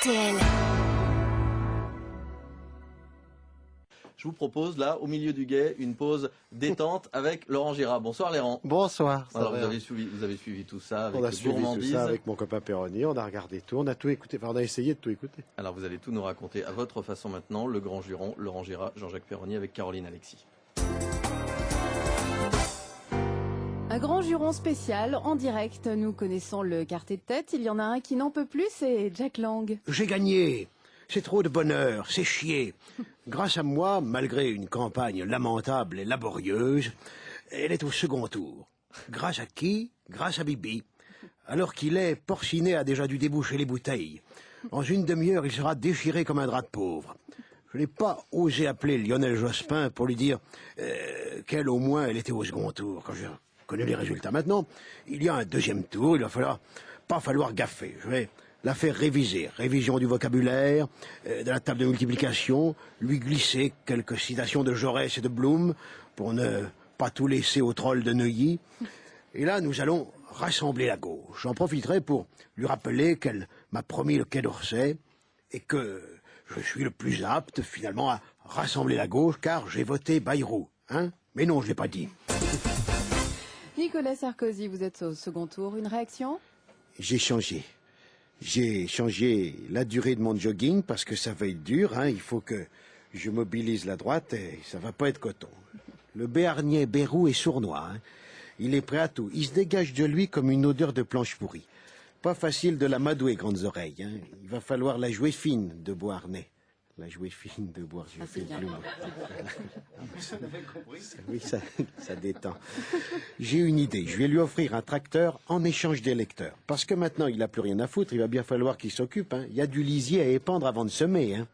RTL. Je vous propose là, au milieu du guet, une pause détente avec Laurent Girard. Bonsoir Laurent. Bonsoir. Alors vous avez suivi tout ça avec on a suivi gourmandise. tout ça avec mon copain Perroni, on a regardé tout, on a tout écouté, enfin on a essayé de tout écouter. Alors vous allez tout nous raconter à votre façon maintenant, le grand juron, Laurent Girard, Jean-Jacques Perroni avec Caroline Alexis. Un grand juron spécial, en direct. Nous connaissons le quartet de tête. Il y en a un qui n'en peut plus, c'est Jack Lang. J'ai gagné. C'est trop de bonheur, c'est chier. Grâce à moi, malgré une campagne lamentable et laborieuse, elle est au second tour. Grâce à qui? Grâce à Bibi. Alors qu'il est, Porcinet a déjà dû déboucher les bouteilles. En une demi-heure, il sera déchiré comme un drap de pauvre. Je n'ai pas osé appeler Lionel Jospin pour lui dire qu'elle, au moins, elle était au second tour, quand je connais les résultats. Maintenant, il y a un deuxième tour, il va pas falloir gaffer. Je vais la faire réviser. Révision du vocabulaire, de la table de multiplication, lui glisser quelques citations de Jaurès et de Blum pour ne pas tout laisser au troll de Neuilly. Et là, nous allons rassembler la gauche. J'en profiterai pour lui rappeler qu'elle m'a promis le Quai d'Orsay et que je suis le plus apte, finalement, à rassembler la gauche, car j'ai voté Bayrou. Hein? Mais non, je ne l'ai pas dit. Nicolas Sarkozy, vous êtes au second tour. Une réaction? J'ai changé. J'ai changé la durée de mon jogging parce que ça va être dur, hein. Il faut que je mobilise la droite et ça va pas être coton. Le béarnais Bérou est sournois, hein. Il est prêt à tout. Il se dégage de lui comme une odeur de planche pourrie. Pas facile de l'amadouer, grandes oreilles, hein. Il va falloir la jouer fine de Beauharnais. La jouer fine de boire, je fais le bloum. Oui, ça détend. J'ai une idée, je vais lui offrir un tracteur en échange d'électeurs. Parce que maintenant, il n'a plus rien à foutre, il va bien falloir qu'il s'occupe, hein. Il y a du lisier à épandre avant de semer, hein.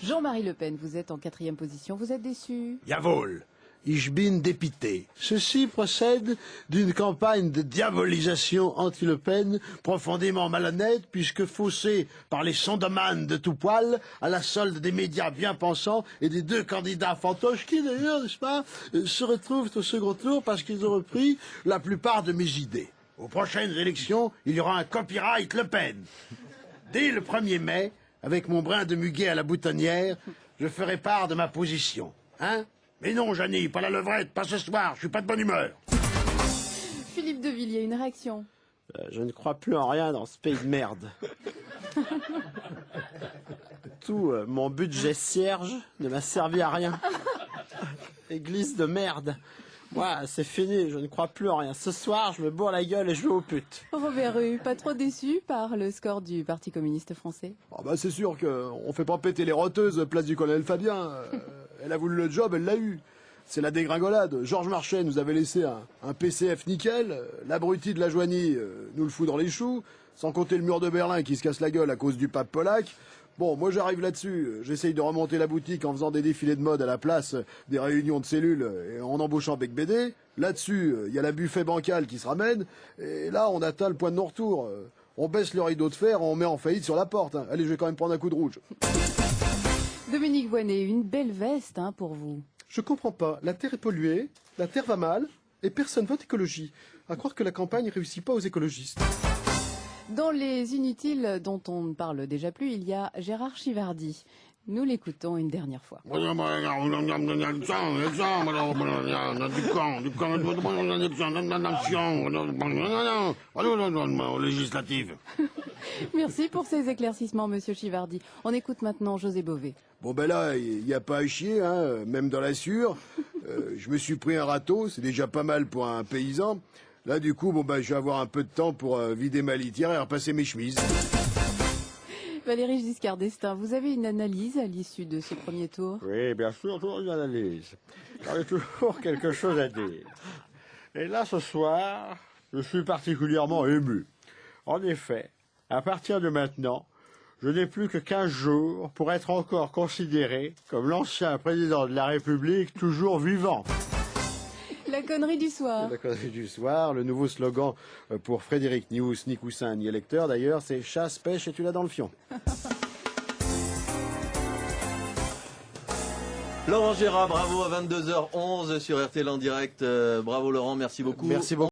Jean-Marie Le Pen, vous êtes en 4e position. Vous êtes déçu? Jawohl. Ich bin dépité. Ceci procède d'une campagne de diabolisation anti-Le Pen profondément malhonnête puisque faussée par les sondaman de tout poil à la solde des médias bien pensants et des deux candidats fantoches qui d'ailleurs, n'est-ce pas, se retrouvent au second tour parce qu'ils ont repris la plupart de mes idées. Aux prochaines élections, il y aura un copyright Le Pen. Dès le 1er mai, avec mon brin de muguet à la boutonnière, je ferai part de ma position. Hein? Mais non, Jeannie, pas la levrette, pas ce soir, je suis pas de bonne humeur. Philippe de Villiers, une réaction? Je ne crois plus en rien dans ce pays de merde. Tout mon budget cierge ne m'a servi à rien. Église de merde. Moi, c'est fini, je ne crois plus en rien. Ce soir, je me bourre la gueule et je vais aux putes. Robert Rue, pas trop déçu par le score du Parti communiste français? C'est sûr qu'on fait pas péter les roteuses place du colonel Fabien. Elle a voulu le job, elle l'a eu. C'est la dégringolade. Georges Marchais nous avait laissé un PCF nickel. L'abruti de la Joigny nous le fout dans les choux. Sans compter le mur de Berlin qui se casse la gueule à cause du pape polac. Bon, moi j'arrive là-dessus. J'essaye de remonter la boutique en faisant des défilés de mode à la place des réunions de cellules et en embauchant Bec BD. Là-dessus, il y a la buffet bancale qui se ramène. Et là, on atteint le point de non-retour. On baisse le rideau de fer, on met en faillite sur la porte. Hein. Allez, je vais quand même prendre un coup de rouge. Dominique Voynet, une belle veste pour vous. Je comprends pas. La terre est polluée, la terre va mal, et personne vote écologie. À croire que la campagne réussit pas aux écologistes. Dans les inutiles dont on ne parle déjà plus, il y a Gérard Chivardi. Nous l'écoutons une dernière fois. Législative. Merci pour ces éclaircissements, monsieur Chivardi. On écoute maintenant José Bové. Bon là, il n'y a pas à chier, hein, même dans la sûre. Je me suis pris un râteau, c'est déjà pas mal pour un paysan. Là, du coup, je vais avoir un peu de temps pour vider ma litière et repasser mes chemises. Valéry Giscard d'Estaing, vous avez une analyse à l'issue de ce premier tour? Oui, bien sûr, toujours une analyse. J'en ai toujours quelque chose à dire. Et là, ce soir, je suis particulièrement ému. En effet, à partir de maintenant, je n'ai plus que 15 jours pour être encore considéré comme l'ancien président de la République toujours vivant. La connerie du soir. La connerie du soir, le nouveau slogan pour Frédéric Nious, ni coussin ni électeur d'ailleurs, c'est chasse, pêche et tu l'as dans le fion. Laurent Girard, bravo à 22h11 sur RTL en direct. Bravo Laurent, merci beaucoup. Merci beaucoup.